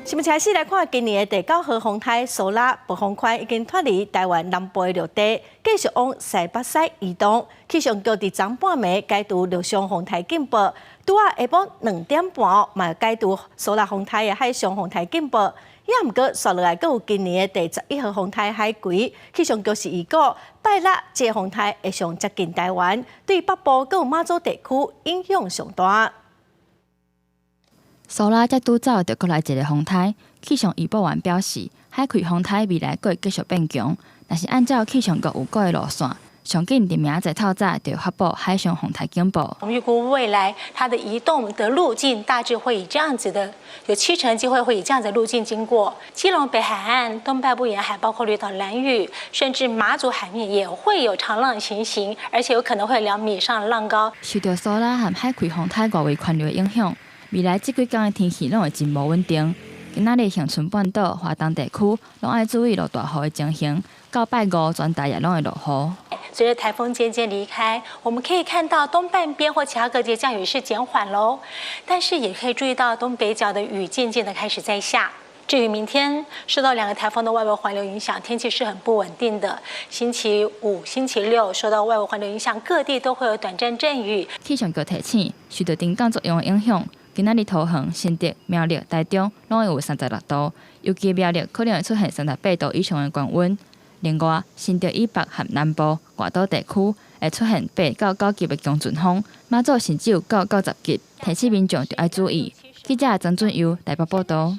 新闻开始来看，今年的第9号风台苏拉暴风圈已经脱离台湾南部的陆地，继续往西北西移动。气象局伫昨半暝解除陆上风台警报，拄啊下晡2点半嘛解除苏拉风台的海上风台警报。也毋过，续落来，阁有今年的第11号风台海葵，气象局是预估拜六这个风台会上接近台湾，对北部阁有马祖地区影响上大。苏拉才拄走着过来一个风台，气象预报员表示，海葵风台未来阁会继续变强，但是按照气象局有过的路线，上紧伫明仔载透早就发布海上风台警报。我们预估未来它的移动的路径大致会以这样子的，有70%机会会以这样子的路径经过基隆北海岸、东半部沿海，包括绿岛、兰屿，甚至马祖海面也会有长浪情形，而且有可能会有2米以上的浪高。受到苏拉和海葵风台外围环流的影响，未来这几天的天气拢会真无稳定。今仔日恒春半岛、华东地区拢要注意落大雨的情形，到拜五全台也拢会落雨。随着台风渐渐离开，我们可以看到东半边或其他各地降雨是减缓喽，但是也可以注意到东北角的雨渐渐的开始在下。至于明天，受到2个台风的外围环流影响，天气是很不稳定的。星期五、星期六受到外围环流影响，各地都会有短暂阵雨。气象局提醒，受到震动作用的影响，今仔日桃园、新竹、苗栗、台中拢会有36度，尤其苗栗可能会出现38度以上的高温。另外，新竹以北和南部、外岛地区会出现8到9级的强阵风，马祖甚至有9到10级，提醒民众要爱注意。记者曾俊佑台北报道。